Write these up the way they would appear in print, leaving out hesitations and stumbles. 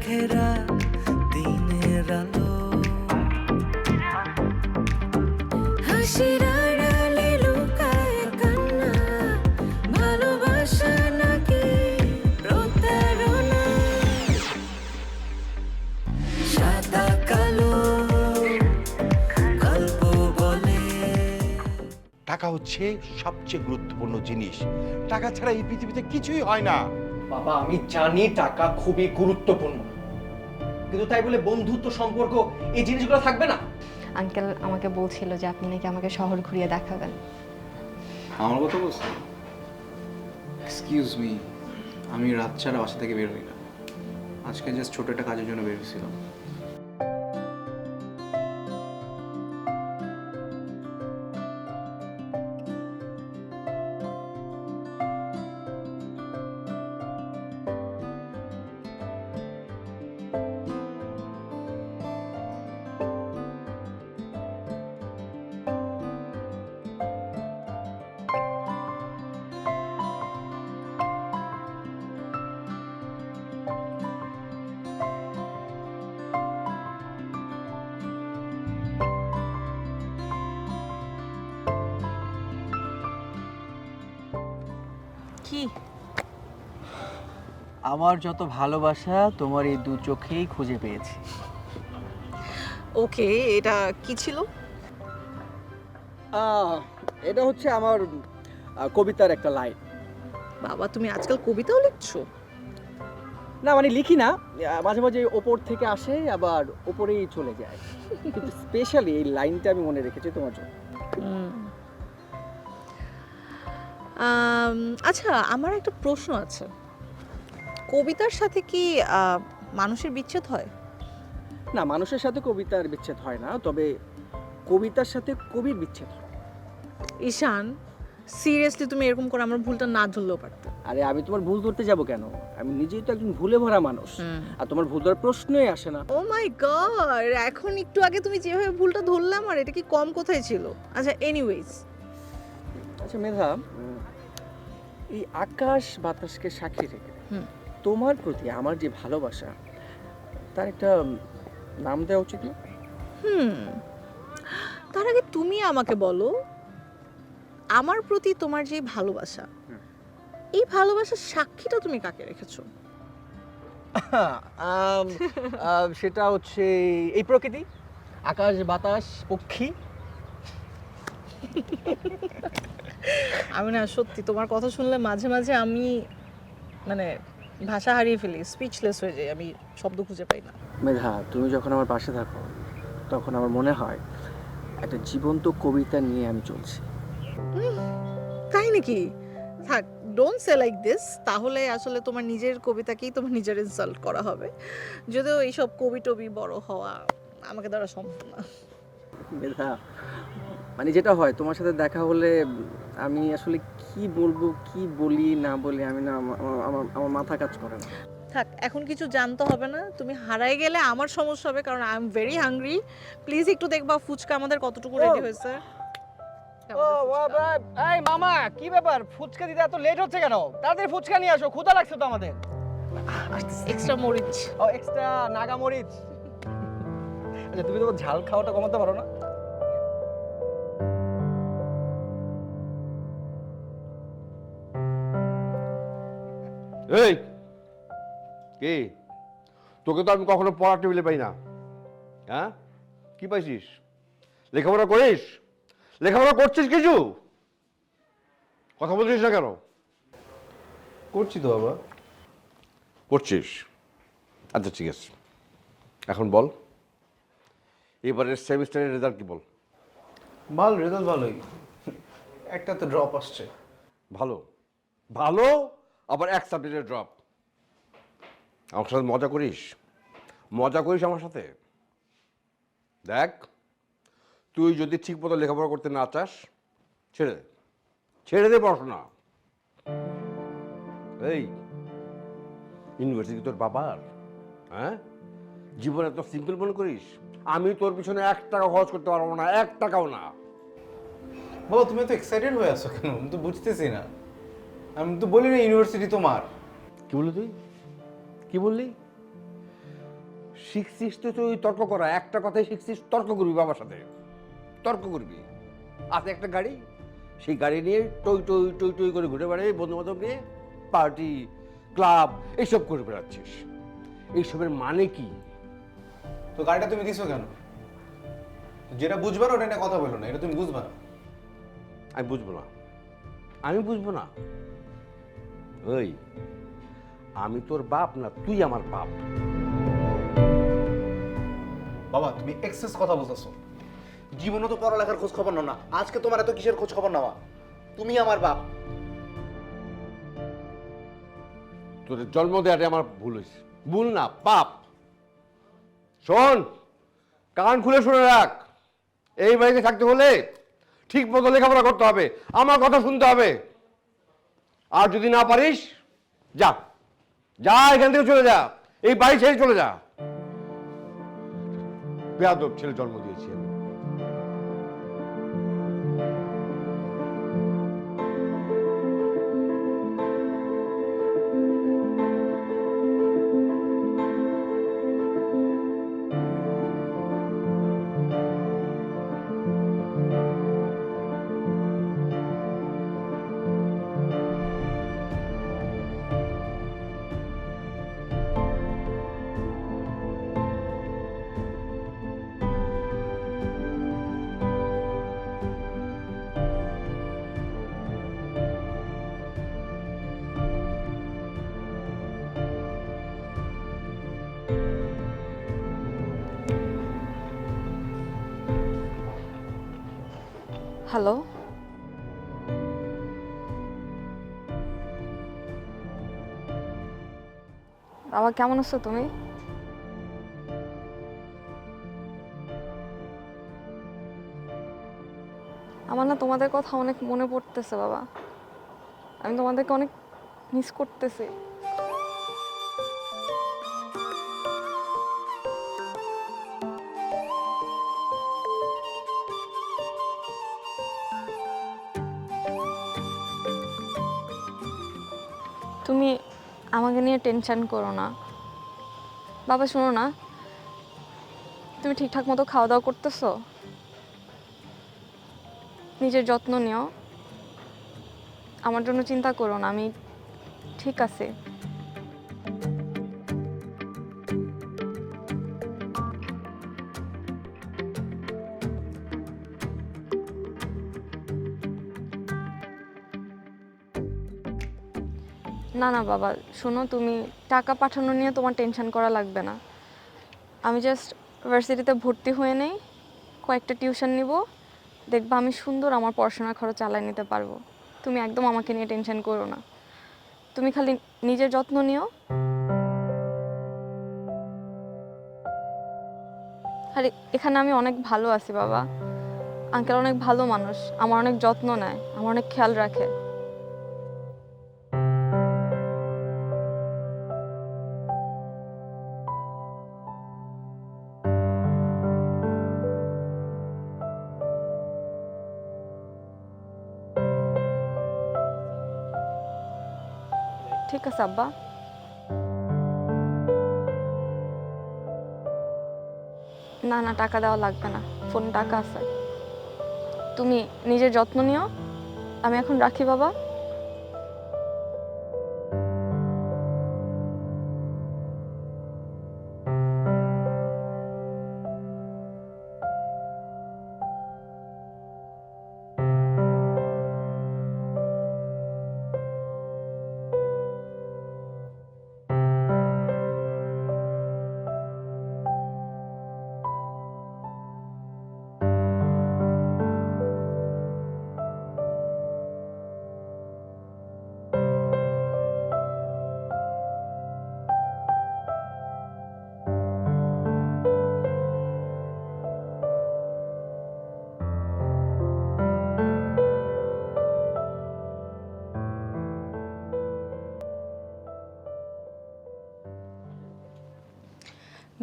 ঘেরা দিনের আলো, হাসির আড়ালে লুকায় কান্না, ভালোবাসা নাকি প্রতারণা, সাদা কালো গল্প বলে। টাকা হচ্ছে সবচেয়ে গুরুত্বপূর্ণ জিনিস। টাকা ছাড়া এই পৃথিবীতে কিছুই হয় না। বাবা আমি জানি টাকা খুবই গুরুত্বপূর্ণ, কিন্তু তাই বলে বন্ধুত্ব সম্পর্ক এই জিনিসগুলো থাকবে না। আঙ্কেল আমাকে বলছিল যে আপনি নাকি আমাকে শহর ঘুরিয়ে দেখাবেন। আমার কথা বলছো? এক্সকিউজ মি, আমি রাত ছাড়া বাসা থেকে বের হই না। আজকে জাস্ট ছোট একটা কাজের জন্য বের হয়েছিলাম। কি আমার যত ভালোবাসা তোমার এই দু চোখেই খুঁজে পেয়েছি। ওকে, এটা কি ছিল? এটা হচ্ছে আমার কবিতার একটা লাইন। বাবা তুমি আজকাল কবিতাও লিখছো? না মানে লিখি না, মাঝে মাঝে ওপর থেকে আসে আবার ওপরেই চলে যায়, কিন্তু স্পেশালি এই লাইনটা আমি মনে রেখেছি তোমার জন্য। আচ্ছা আমার একটা প্রশ্ন আছে, কবিতার সাথে কি মানুষের বিচ্ছেদ হয়? না, মানুষের সাথে কবিতার বিচ্ছেদ হয় না, তবে কবিতার সাথে কবির বিচ্ছেদ হয়। ঈশান সিরিয়াসলি তুমি এরকম করে আমার ভুলটা না ধরলেও পারতে। আরে আমি তোমার ভুল ধরতে যাব কেন? আমি নিজেই তো একজন ভুলে ভরা মানুষ, আর তোমার ভুল ধরার প্রশ্নই আসে না। ও মাই গড, এখন একটু আগে তুমি যেভাবে ভুলটা ধরলাম আর এটা কি কম কোথায় ছিল? আচ্ছা এনিওয়েজ, আচ্ছা মেধা, এই আকাশ বাতাসকে সাক্ষী রেখে তোমার প্রতি আমার যে ভালোবাসা তার একটা নাম দেওয়া উচিত না? তার আগে তুমি আমাকে বলো, আমার প্রতি তোমার যে ভালোবাসা, এই ভালোবাসার সাক্ষীটা তুমি কাকে রেখেছো? সেটা হচ্ছে এই প্রকৃতি, আকাশ বাতাস পক্ষী। আমি না সত্যি তোমার কথা শুনলে মাঝে মাঝে আমি মানে ভাষা হারিয়ে ফেলি, স্পিচলেস হয়ে যাই, আমি শব্দ খুঁজে পাই না। মেধা, তুমি যখন আমার পাশে থাকো তখন আমার মনে হয় একটা জীবন্ত কবিতা নিয়ে আমি চলছি। তাই নাকি? থাক, ডোন্ট সে লাইক দিস, তাহলে আসলে তোমার নিজের কবিতাকেই তোমার নিজের ইনসাল্ট করা হবে। যদিও এইসব কবি টবি বড় হওয়া আমাকে দ্বারা সম্ভব না। মেধা, মানে যেটা হয় তোমার সাথে দেখা হলে আমি আসলে কি বলবো কি বলি না বলি আমি না, আমার মাথা কাজ করে না। থাক, এখন কিছু জানতে হবে না, তুমি হারায় গেলে আমার সমস্যা হবে, কারণ I am very hungry. Please একটু দেখবা ফুচকা আমাদের কতটুকু রেডি হয়েছে। এই মামা, কি ব্যাপার? ফুচকা দিতে এত লেট হচ্ছে কেন? তাড়াতাড়ি ফুচকা নিয়ে আসো, ক্ষুধা লাগছে তো আমাদের। এক্সট্রা মরিচ। ও এক্সট্রা নাগা মরিচ। আচ্ছা তুমি তো ঝাল খাওয়াটা কমাতে পারো না? এই কি, তোকে তো আমি কখনো পড়ার টেবিলে পাই না। হ্যাঁ, কি পাইছিস? লেখাপড়া করিস? লেখাপড়া করছিস কিছু? কথা বলছিস না কেন? করছি তো বাবা। করছিস? আচ্ছা ঠিক আছে, এখন বল এবারের সেমিস্টারের রেজাল্ট কি বল। ভালো, রেজাল্ট ভালোই, একটা তো ড্রপ আসছে। ভালো ভালো, আবার এক সাবজেক্টের ড্রপ। আমার সাথে মজা করিস? মজা করিস আমার সাথে? দেখ, তুই যদি ঠিক মতো লেখাপড়া করতে না চাস, ছেড়ে দে, ছেড়ে দে পড়াশোনা। এই ইউনিভার্সিটি তোর বাবার? হ্যাঁ, জীবন এত সিম্পল মনে করিস? আমি তোর পিছনে 1 টাকা খরচ করতে পারবো না, 1 টাকাও না। বাবা তুমি এত এক্সাইটেড হয়ে আছো কেন? আমি তো বুঝতেছি না। আমি তো বলি না ইউনিভার্সিটি তোমার। কি বললি তুই? কি বললি? শিখছিস তো তুই তর্ক করা, একটা কথাই শিখছিস, তর্ক করবি বাবার সাথে, তর্ক করবি। আছে একটা গাড়ি, সেই গাড়ি নিয়ে টই টই টই টই করে ঘুরে বেড়াবি, বন্ধু বান্ধব নিয়ে পার্টি ক্লাব এইসব করে বেড়াচ্ছিস। এইসবের মানে কি? তো গাড়িটা তুমি দিছো কেন? যেটা বুঝবা না ওটা নিয়ে কথা বলো না, এটা তুমি বুঝবা না। আমি বুঝবো না, আমি বুঝবো না। ওই আমি তোর বাপ না তুই আমার বাপ? বাবা তুমি এক্সেস কথা বলতেছো। জীবনে তো পড়ালেখার খোঁজ খবর নাও না, আজকে তোমার এত কিসের খোঁজ খবর নেওয়া? তুমি আমার বাপ। তোদের জন্ম দেওয়াটা আমার ভুল হয়েছে, ভুল না পাপ। শোন, কান খুলে শুনে রাখ, এই বাড়িতে থাকতে হলে ঠিক মতো লেখাপড়া করতে হবে, আমার কথা শুনতে হবে। আর যদি না পারিস যা, যা এখান থেকে চলে যা, এই বাড়ি ছেড়ে চলে যা। বেয়াদব ছেলে জন্ম দিয়েছি আমি। হ্যালো, বাবা কেমন আছো তুমি? আমার না তোমাদের কথা অনেক মনে পড়তেছে বাবা, আমি তোমাদেরকে অনেক মিস করতেছি। তুমি আমাকে নিয়ে টেনশন করো না বাবা। শোনো না, তুমি ঠিকঠাক মতো খাওয়া দাওয়া করতেছো? নিজের যত্ন নিও, আমার জন্য চিন্তা করো না, আমি ঠিক আছে। না না বাবা, শোনো, তুমি টাকা পাঠানো নিয়ে তোমার টেনশন করা লাগবে না। আমি জাস্ট ভার্সিটিতে ভর্তি হয়ে নেই, কয়েকটা টিউশন নিব, দেখবা আমি সুন্দর আমার পড়াশোনার খরচ চালিয়ে নিতে পারবো। তুমি একদম আমাকে নিয়ে টেনশন করো না, তুমি খালি নিজের যত্ন নিও। আরে এখানে আমি অনেক ভালো আছি বাবা, আঙ্কেল অনেক ভালো মানুষ, আমার অনেক যত্ন নেয়, আমার অনেক খেয়াল রাখে। ঠিক আছে আব্বা। না না, টাকা দেওয়া লাগবে না, ফোনে টাকা আছে। তুমি নিজের যত্ন নিও, আমি এখন রাখি বাবা।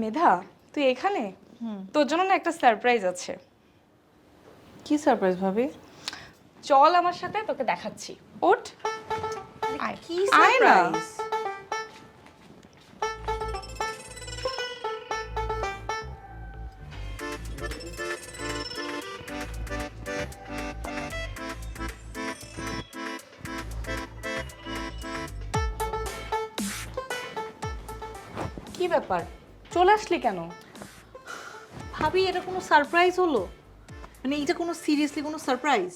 মেধা, তুই এখানে? তোর জন্য না একটা সারপ্রাইজ আছে। কি সারপ্রাইজ ভাবি? চল আমার সাথে, তোকে দেখাচ্ছি। ওঠ, আয়। কি আয় না। সারপ্রাইজ? কি ব্যাপার চলে আসলি কেন? ভাবি এটা কোনো সারপ্রাইজ হলো? মানে এটা কোনো সিরিয়াসলি কোনো সারপ্রাইজ?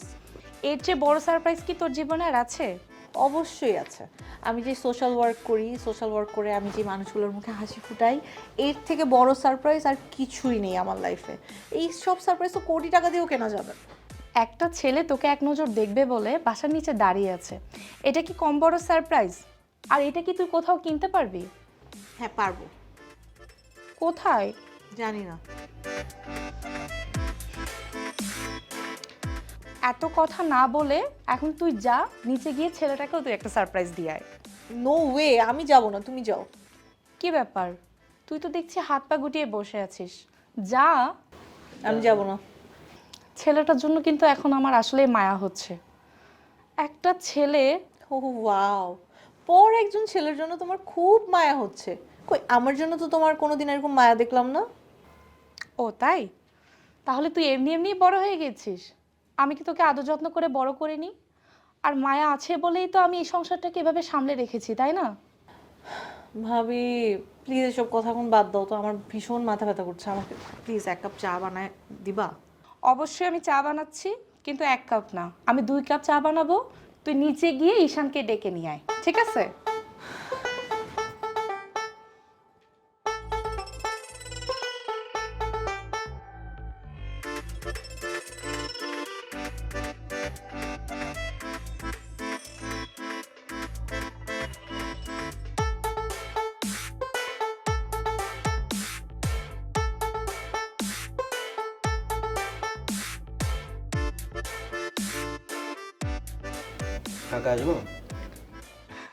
এর চেয়ে বড় সারপ্রাইজ কি তোর জীবনে আর আছে? অবশ্যই আছে। আমি যে সোশ্যাল ওয়ার্ক করি, সোশ্যাল ওয়ার্ক করে আমি যে মানুষগুলোর মুখে হাসি ফুটাই, এর থেকে বড় সারপ্রাইজ আর কিছুই নেই আমার লাইফে। এই সব সারপ্রাইজ তো কোটি টাকা দিয়েও কেনা যাবে। একটা ছেলে তোকে এক নজর দেখবে বলে বাসার নিচে দাঁড়িয়ে আছে, এটা কি কম বড় সারপ্রাইজ? আর এটা কি তুই কোথাও কিনতে পারবি? হ্যাঁ পারবো। কোথায়? জানি না। এত কথা না বলে এখন তুই যা, নিচে গিয়ে ছেলেটাকেও তুই একটা সারপ্রাইজ দিয়ে আয়। নো ওয়ে, আমি যাব না, তুমি যাও। কি ব্যাপার, তুই তো দেখছি হাত পা গুটিয়ে বসে আছিস, যা। আমি যাব না। ছেলেটার জন্য কিন্তু এখন আমার আসলেই মায়া হচ্ছে। একটা ছেলে। ও ওয়াও, পর একজন ছেলের জন্য তোমার খুব মায়া হচ্ছে। কই আমার জন্য তো তোমার কোনোদিন এরকম মায়া দেখলাম না। ও তাই? তাহলে তুই এমনি এমনি বড় হয়ে গেছিস? আমি কি তোকে আদর যত্ন করে বড় করিনি? আর মায়া আছে বলেই তো আমি এই সংসারটাকে এভাবে সামলে রেখেছি, তাই না? ভাবি প্লিজ এসব কথা এখন বাদ দাও তো, আমার ভীষণ মাথা ব্যথা করছে। আমাকে প্লিজ এক কাপ চা বানায় দিবা? অবশ্যই আমি চা বানাচ্ছি, কিন্তু 1 কাপ না, আমি 2 কাপ চা বানাবো। তুই নিচে গিয়ে ঈশানকে ডেকে নিয়ে আয়, ঠিক আছে? কাকা আসবো?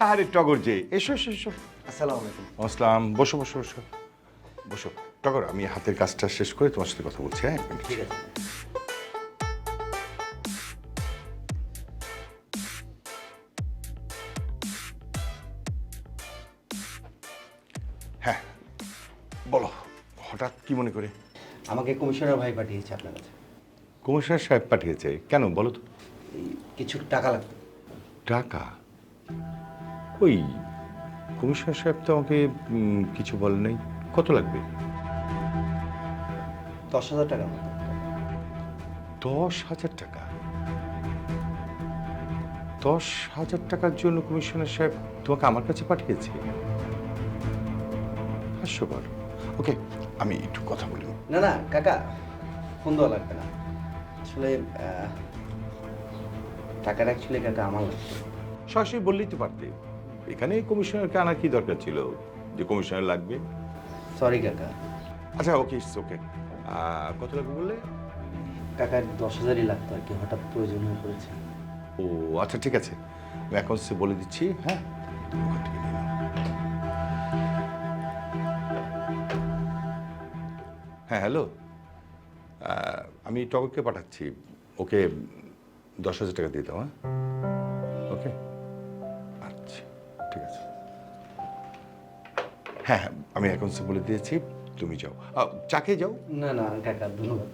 আরে টগর যে, এসো এসো এসো। আসসালামু আলাইকুম। আসসালাম, বসো বসো বসো বসো। টগর, আমি হাতের কাজটা শেষ করে তোমার সাথে কথা বলছি। হ্যাঁ, ঠিক আছে। হ্যাঁ বলো, হঠাৎ কি মনে করে? আমাকে কমিশনার ভাই পাঠিয়েছে আপনার কাছে। কমিশনার সাহেব পাঠিয়েছে কেন বলো তো? এই কিছু টাকা লাগতো। টাকা? ওই কমিশনার সাহেব তো আমাকে কিছু বলে নাই। কত লাগবে? 10,000 টাকার মতো। 10,000 টাকা? 10,000 টাকার জন্য কমিশনার সাহেব তোমাকে আমার কাছে পাঠিয়েছে? হাস্যকর। ওকে, আমি একটু কথা বলি। না না কাকা, ফোন দেওয়া লাগবে না। আসলে টাকাটা অ্যাকচুয়ালি কাকা আমার লাগতো। সরাসরি বললেই তো পারতে। এখানে কমিশনারকে আনার কি দরকার ছিল যে কমিশনার লাগবে? সরি কাকা। আচ্ছা ওকে, ইটস ওকে। কত লাগবে বললে? কাকার 10,000ই লাগতো আর কি, হঠাৎ প্রয়োজন হয়ে পড়েছে। ও আচ্ছা, ঠিক আছে, আমি অ্যাকাউন্টসে বলে দিচ্ছি। হ্যাঁ, তুমি ওখান থেকে নিয়ে নাও। হ্যাঁ হ্যালো, আমি টগরকে পাঠাচ্ছি, ওকে 10,000 টাকা দিয়ে দাও। হ্যাঁ ওকে, আচ্ছা ঠিক আছে। হ্যাঁ হ্যাঁ, আমি অ্যাকাউন্টসে বলে দিয়েছি, তুমি যাও। চা খেয়ে যাও। না না কাকা, ধন্যবাদ।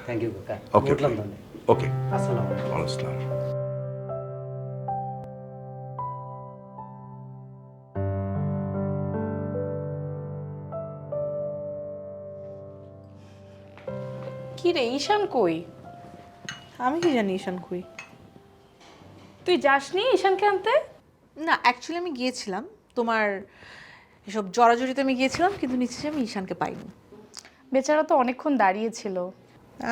থ্যাংক ইউ কাকা। ওকে উঠলাম তাহলে। ওকে, আসসালামু আলাইকুম। ওয়ালাইকুম আসসালাম। কি রে, ঈশান কই? আমি কি জানি ঈশান কই? তুই যাসনি ঈশানকে আনতে? না অ্যাকচুয়ালি আমি গিয়েছিলাম, তোমার এসব জড়াজড়িতে আমি গিয়েছিলাম, কিন্তু নিচে আমি ঈশানকে পাইনি। বেচারা তো অনেকক্ষণ দাঁড়িয়ে ছিল।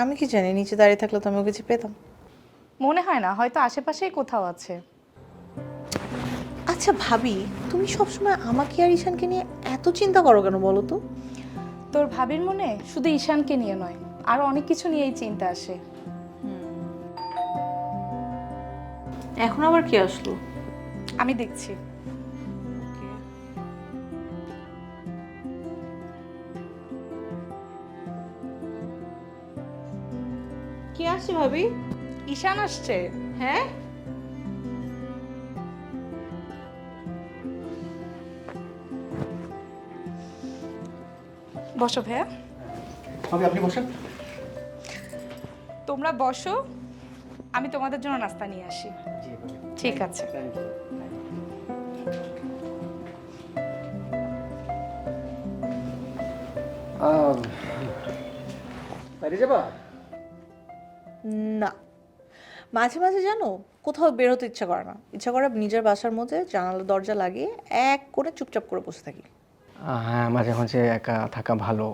আমি কি জানি, নিচে দাঁড়িয়ে থাকলে তো আমি ওকে পেতাম। মনে হয় না, হয়তো আশেপাশেই কোথাও আছে। আচ্ছা ভাবি, তুমি সবসময় আমাকে আর ঈশানকে নিয়ে এত চিন্তা করো কেন বলো তো? তোর ভাবির মনে শুধু ঈশানকে নিয়ে নয়, আরো অনেক কিছু নিয়েই চিন্তা আসে। এখন আবার কি আসলো? আমি দেখছি। কি আসছে ভাবি? ঈশান আসছে। হ্যাঁ বসো ভাইয়া। ভাবি আপনি বসেন। তোমরা বসো, আমি তোমাদের জন্য নাস্তা নিয়ে আসি। ঠিক আছে। Thank you. বাইরে যাবা? না, মাঝে মাঝে জানো কোথাও বের হতে ইচ্ছা করে না, ইচ্ছা করে নিজের বাসার মধ্যে জানালা দরজা লাগিয়ে এক করে চুপচাপ করে বসে থাকি। হ্যাঁ, মাঝে মাঝে একা থাকা ভালো।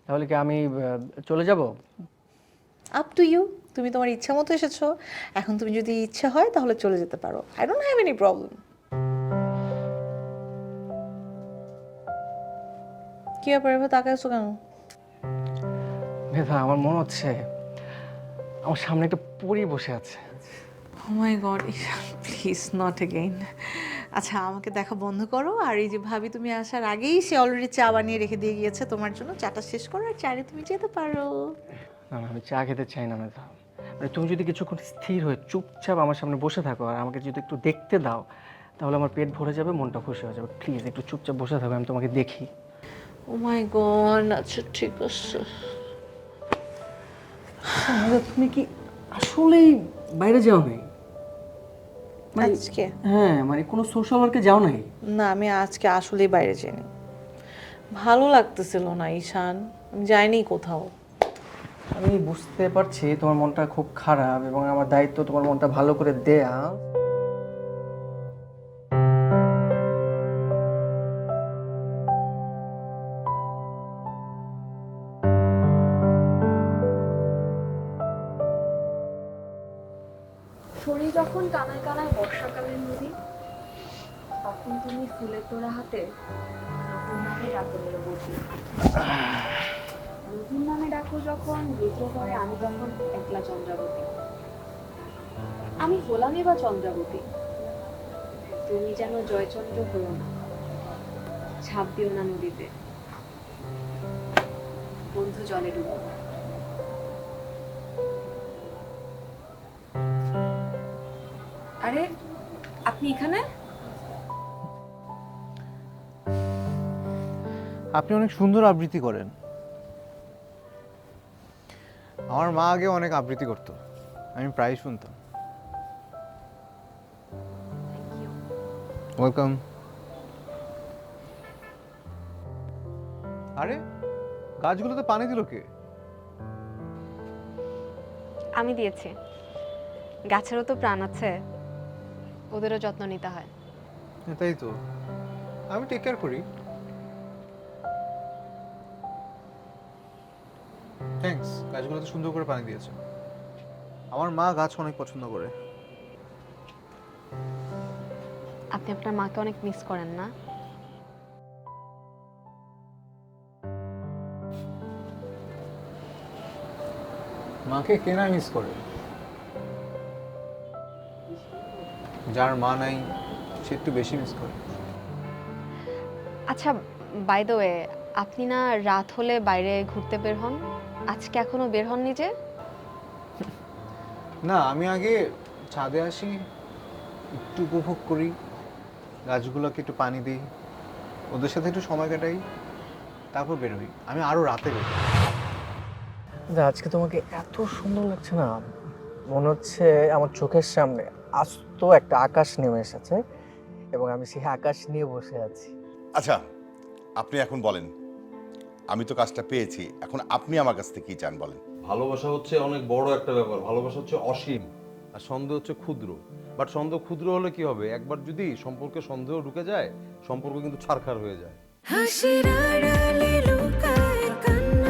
তাহলে কি আমি চলে যাব? আপ টু ইউ, তুমি তোমার ইচ্ছা মতো এসেছো, এখন তুমি যদি ইচ্ছা হয় তাহলে চলে যেতে পারো। I don't have any problem. কি ব্যাপার, এভাবে তাকায় আছো কেন? মেধা, আমার মনে হচ্ছে আমার সামনে একটা পরী বসে আছে। ও মাই গড, প্লিজ নট এগেইন। আচ্ছা, আমাকে দেখা বন্ধ করো, আর এই যে ভাবি তুমি আসার আগেই সে অলরেডি চা বানিয়ে রেখে দিয়ে গিয়েছে তোমার জন্য, চাটা শেষ করো আর চায়ে তুমি যেতে পারো। না না, আমি চা খেতে চাই না মেধা। মানে তুমি যদি কিছুক্ষণ স্থির হয়ে চুপচাপ আমার সামনে বসে থাকো আর আমাকে যদি একটু দেখতে দাও, তাহলে আমার পেট ভরে যাবে, মনটা খুশি হয়ে যাবে। প্লিজ একটু চুপচাপ বসে থাকো, আমি তোমাকে দেখি। ও মাই গড, আচ্ছা ঠিক আছে। তুমি কি আসলেই বাইরে যাও নাই? আজকে হ্যাঁ, মানে কোনো সোশ্যাল ওয়ার্কে যাও নাই? না, আমি আজকে আসলেই বাইরে যাইনি, ভালো লাগতেছিল না ঈশান, আমি যাইনি কোথাও। আমি বুঝতে পারছি তোমার মনটা খুব খারাপ এবং আমার দায়িত্ব তোমার মনটা ভালো করে দেয়া। শরীর যখন কানায় কানায় বর্ষাকালের নদী, তখন তুমি ফুলের তোড়া হাতে নতুন নামে ডাকো নিরবধি। নতুন নামে ডাকো যখন রুদ্র করে, আমি তখন একলা চন্দ্রাবতী। আমি হলামই বা চন্দ্রাবতী, তুমি যেন জয়চন্দ্র হলো না, ছাপ দিও না নদীতে, বন্ধু জলে ডুবো। আরে আপনি এখানে? আপনি অনেক সুন্দর আবৃত্তি করেন। আমার মা আগে অনেক আবৃত্তি করতো, আমি প্রায় শুনতাম। ওয়েলকাম। আরে গাছগুলোতে পানি দিল কে? আমি দিয়েছি। গাছেরও তো প্রাণ আছে, ওদেরও যত্ন নিতে হয়। তাই তো, আমি টেক কেয়ার করি। থ্যাঙ্কস, গাছগুলোতে সুন্দর করে পানি দিয়েছে। আমার মা গাছ অনেক পছন্দ করে। আপনি আপনার মাকে অনেক মিস করেন না? মাকে কে না মিস করে? যার মা নাই সে একটু বেশি মিস করে। আচ্ছা, বাই দ্য ওয়ে, আপনি না রাত হলে বাইরে ঘুরতে বের হন? আজকে এখনো বের হননি যে? না, আমি আগে ছাদে আসি, একটু উপভোগ করি, গাছগুলোকে একটু পানি দিই, ওদের সাথে একটু সময় কাটাই, তারপর বের হই। আমি আরো রাতে বের হই। আজকে তোমাকে এত সুন্দর লাগছে না, মনে হচ্ছে আমার চোখের সামনে আস্ত একটা আকাশ নেমে এসেছে এবং আমি সেই আকাশ নিয়ে বসে আছি। আচ্ছা, আপনি এখন বলেন, আমি তো কাজটা পেয়েছি, এখন আপনি আমার কাছ থেকে কি চান বলেন। ভালোবাসা হচ্ছে অনেক বড় একটা ব্যাপার, ভালোবাসা হচ্ছে অসীম, আর সন্দেহ হচ্ছে ক্ষুদ্র। বাট সন্দেহ ক্ষুদ্র হলে কি হবে, একবার যদি সম্পর্কে সন্দেহ ঢুকে যায়, সম্পর্ক কিন্তু ছারখার হয়ে যায়। হাসির আড়ালে লুকায় কান্না।